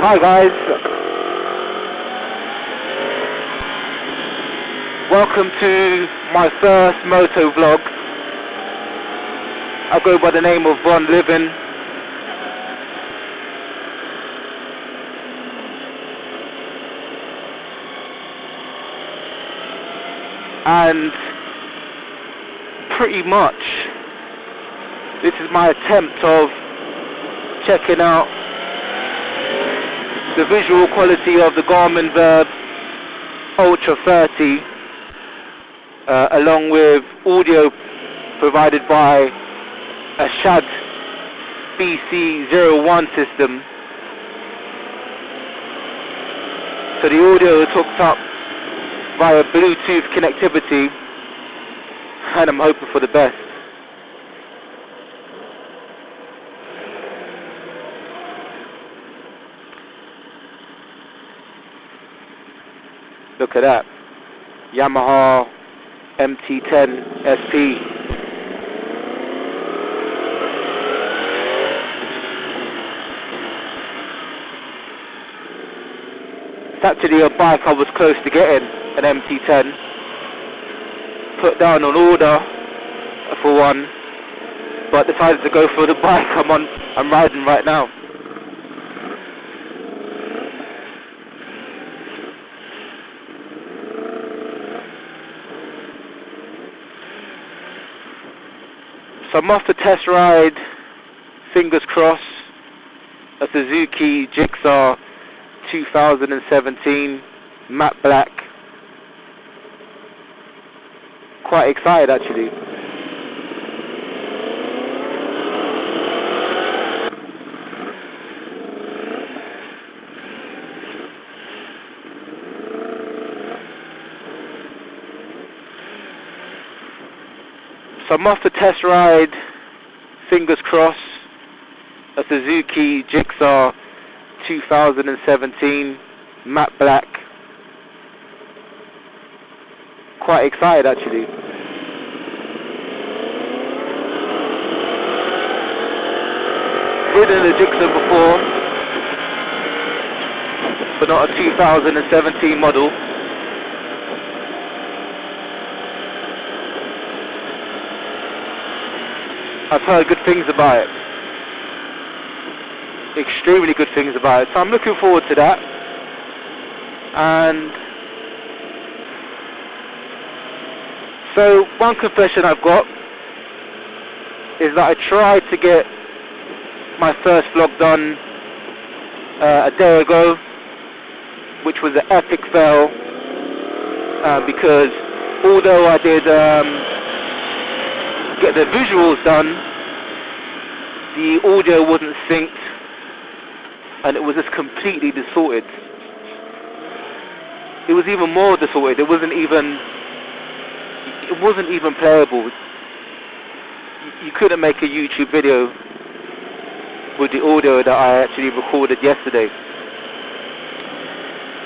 Hi guys, welcome to my first moto vlog. I go by the name of Von Living. And pretty much this is my attempt of checking out the visual quality of the Garmin Virb Ultra 30 along with audio provided by a Shad BC01 system. So the audio is hooked up via Bluetooth connectivity, and I'm hoping for the best. Look at that, Yamaha MT10 SP. It's actually a bike I was close to getting, an MT10. Put down an order for one, but decided to go for the bike I'm riding right now. So I'm off to test ride, fingers crossed, a Suzuki Gxxer 2017 matte black. Quite excited actually. So I'm off to test ride, fingers crossed, a Suzuki Gxxer 2017 matte black. Quite excited actually. Ridden a Gxxer before, but not a 2017 model. I've heard good things about it, extremely good things about it, so I'm looking forward to that. And so one confession I've got is that I tried to get my first vlog done a day ago, which was an epic fail, because although I did get the visuals done, the audio wasn't synced and it was just completely distorted. It was even more distorted. It wasn't even playable. You couldn't make a YouTube video with the audio that I actually recorded yesterday.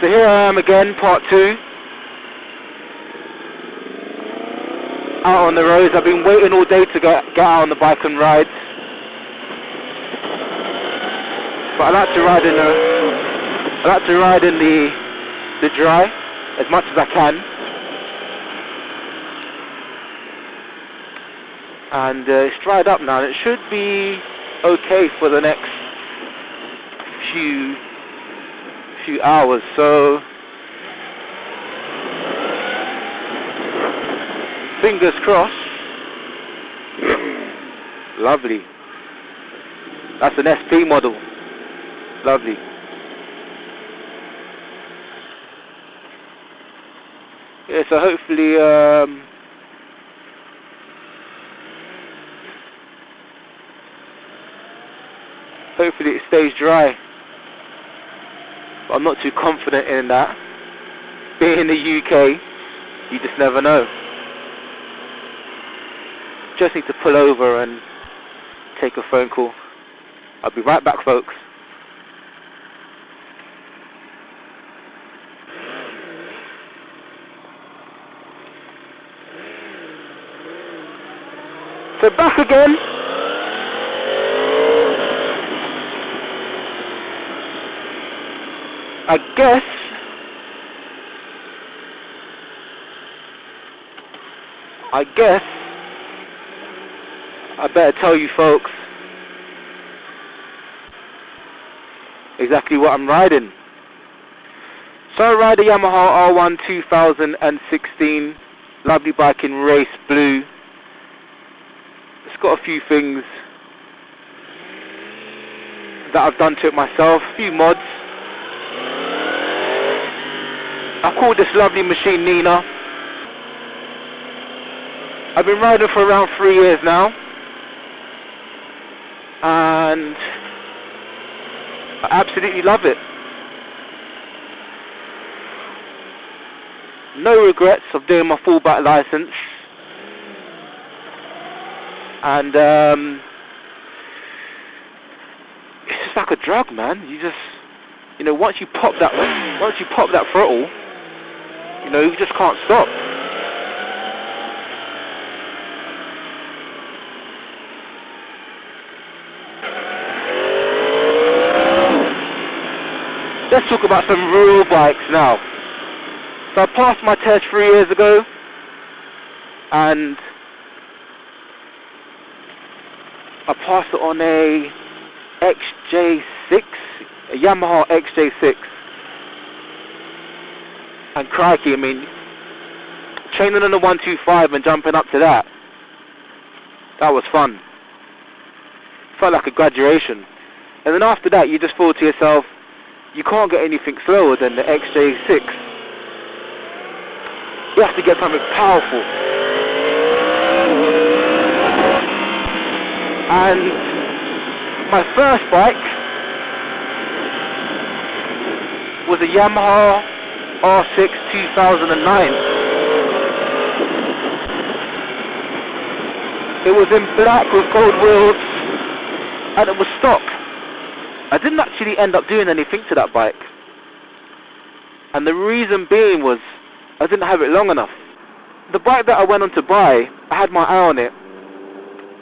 So here I am again, part 2. Out on the roads. I've been waiting all day to get out on the bike and ride. But I like to ride in the dry as much as I can. And it's dried up now, and it should be okay for the next few hours. So fingers crossed. Lovely. That's an SP model. Lovely. Yeah, so hopefully it stays dry. But I'm not too confident in that. Being in the UK, you just never know. Just need to pull over and take a phone call. I'll be right back, folks. So back again. I guess I better tell you folks exactly what I'm riding. So I ride a Yamaha R1 2016, lovely bike in race blue. It's got a few things that I've done to it myself, a few mods. I called this lovely machine Nina. I've been riding for around 3 years now, and I absolutely love it. No regrets of doing my full bike license, and it's just like a drug, man. You just, you know, once you pop that throttle, you know, you just can't stop. Let's talk about some real bikes now. So I passed my test 3 years ago, and I passed it on a Gxxer, a Yamaha Gxxer. And crikey, I mean, training on the 125 and jumping up to that was fun. Felt like a graduation. And then after that, you just thought to yourself, you can't get anything slower than the Gxxer. You have to get something powerful. And my first bike was a Yamaha R1 2009. It was in black with gold wheels, and it was stock. I didn't actually end up doing anything to that bike, and the reason being was I didn't have it long enough. The bike that I went on to buy, I had my eye on it,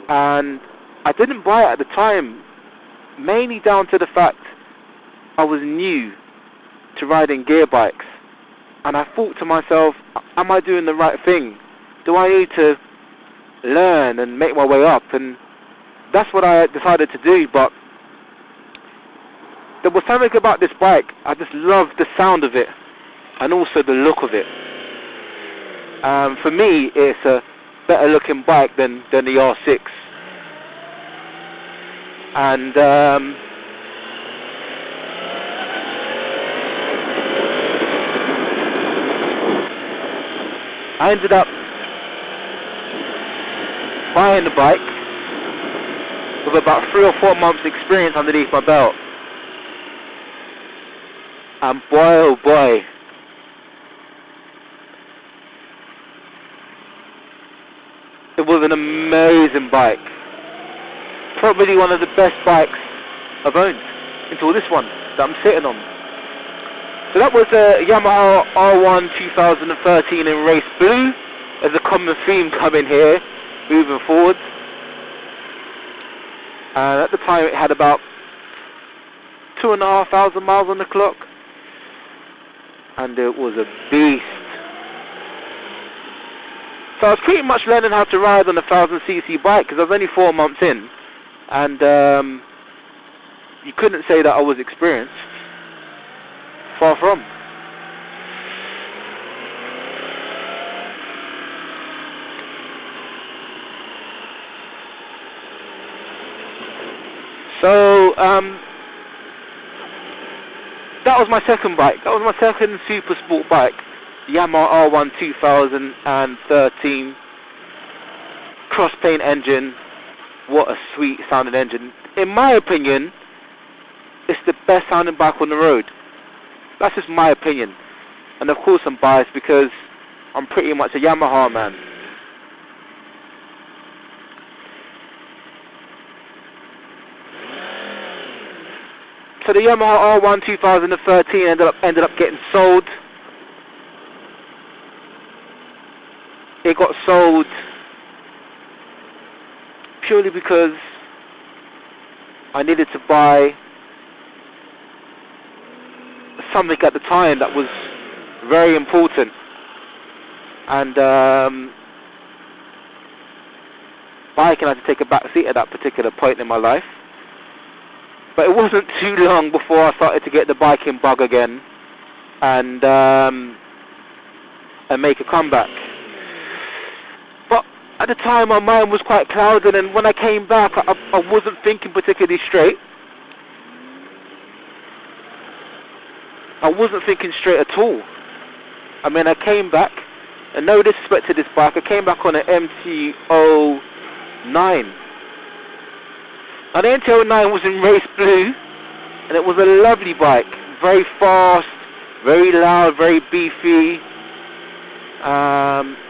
and I didn't buy it at the time, mainly down to the fact I was new to riding gear bikes, and I thought to myself, am I doing the right thing? Do I need to learn and make my way up? And that's what I decided to do. But there was something about this bike, I just loved the sound of it and also the look of it. For me, it's a better looking bike than the R6. And I ended up buying the bike with about 3 or 4 months experience underneath my belt. And boy oh boy, it was an amazing bike. Probably one of the best bikes I've owned until this one that I'm sitting on. So that was a Yamaha R1 2013 in race blue. There's a common theme coming here, moving forward. And at the time it had about 2,500 miles on the clock. And it was a beast. So I was pretty much learning how to ride on a 1000cc bike because I was only 4 months in. And you couldn't say that I was experienced. Far from. So that was my second bike. That was my second super sport bike, Yamaha R1 2013 cross paint engine. What a sweet sounding engine. In my opinion, it's the best sounding bike on the road. That's just my opinion. And of course I'm biased because I'm pretty much a Yamaha man. So the Yamaha R1 2013 ended up getting sold. It got sold purely because I needed to buy something at the time that was very important. And biking had to take a back seat at that particular point in my life. But it wasn't too long before I started to get the biking bug again, and make a comeback. But at the time my mind was quite clouded, and when I came back I wasn't thinking particularly straight. I wasn't thinking straight at all. I mean, I came back, and no disrespect to this bike, I came back on an MT09. Now the MT09 was in race blue, and it was a lovely bike, very fast, very loud, very beefy,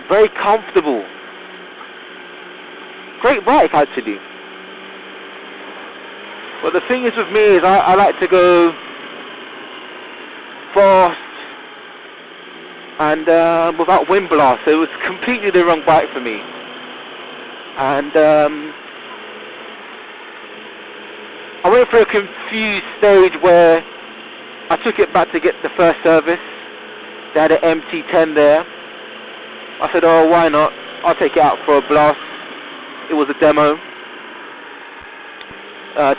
very comfortable. Great bike actually. But the thing is with me is I like to go fast and without wind blast, so it was completely the wrong bike for me. And I went through a confused stage where I took it back to get the first service. They had an MT10 there. I said, oh, why not? I'll take it out for a blast. It was a demo.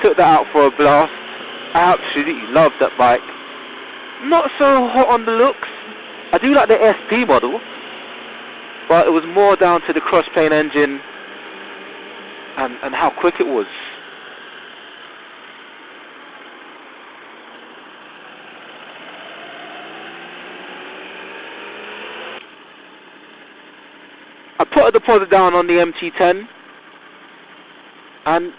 Took that out for a blast. I absolutely loved that bike. Not so hot on the looks. I do like the SP model, but it was more down to the cross-plane engine and how quick it was. I put a deposit down on the MT10, and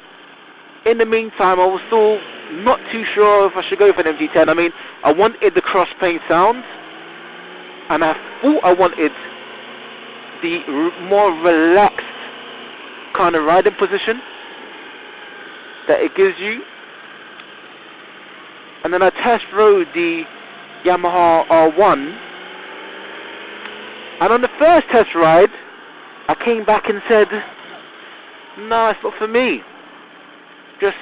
in the meantime I was still not too sure if I should go for an MT10. I mean, I wanted the cross-plane sound, and I thought I wanted the more relaxed kind of riding position that it gives you. And then I test rode the Yamaha R1, and on the first test ride I came back and said, no, it's not for me. Just,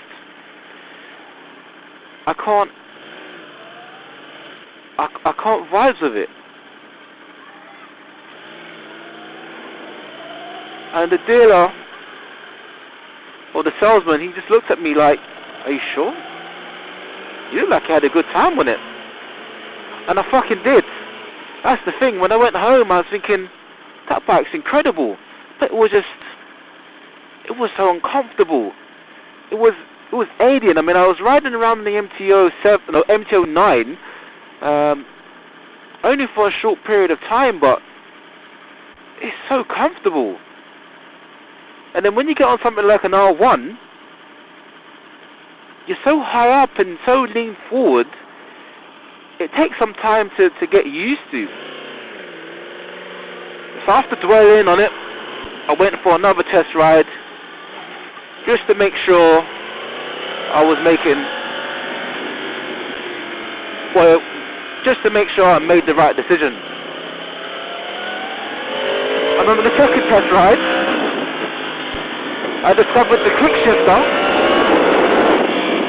I can't vibe with it. And the dealer, or the salesman, he just looked at me like, are you sure? You look like you had a good time on it. And I fucking did. That's the thing, when I went home I was thinking, that bike's incredible. But it was so uncomfortable. It was alien. I mean, I was riding around the MT09 only for a short period of time, but it's so comfortable. And then when you get on something like an R1, you're so high up and so lean forward, it takes some time to get used to. So after dwelling on it, I went for another test ride, just to make sure I was making, well, just to make sure I made the right decision. And on the second test ride, I discovered the quick shifter,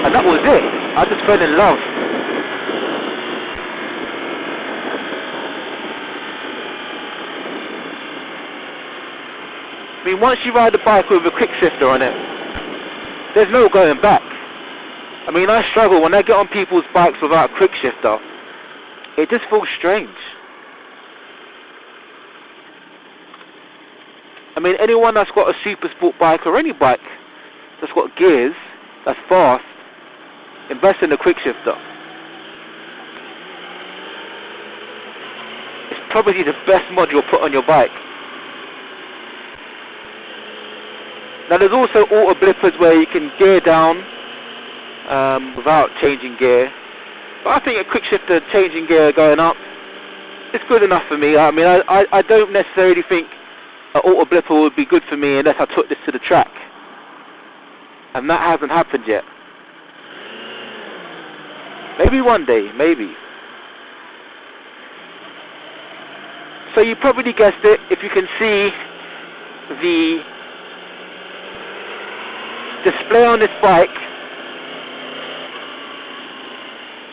and that was it. I just fell in love. I mean, once you ride a bike with a quick shifter on it, there's no going back. I mean, I struggle when I get on people's bikes without a quick shifter. It just feels strange. I mean, anyone that's got a super sport bike or any bike that's got gears, that's fast, invest in a quick shifter. It's probably the best mod you'll put on your bike. Now there's also auto blippers where you can gear down without changing gear. But I think a quick shifter changing gear going up, it's good enough for me. I mean, I don't necessarily think an auto blipper would be good for me unless I took this to the track. And that hasn't happened yet. Maybe one day, maybe. So you probably guessed it if you can see the display on this bike,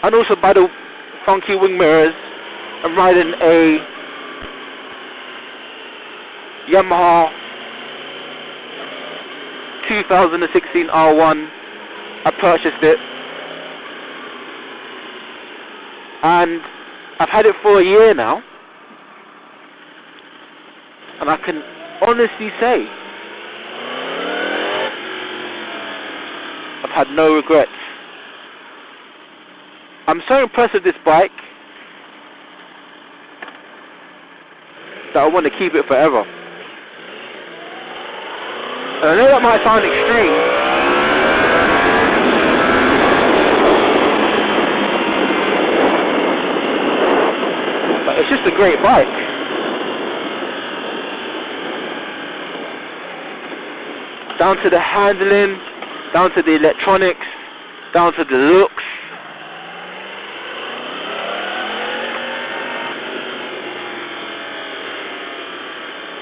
and also by the funky wing mirrors. I'm riding a Yamaha 2016 R1. I purchased it, and I've had it for a year now, and I can honestly say I've had no regrets. I'm so impressed with this bike that I want to keep it forever. And I know that might sound extreme, but it's just a great bike. Down to the handling, down to the electronics, down to the looks.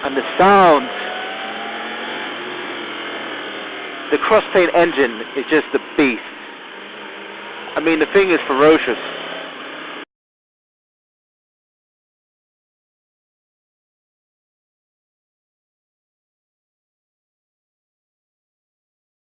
And the sound. The cross-plane engine is just a beast. I mean, the thing is ferocious.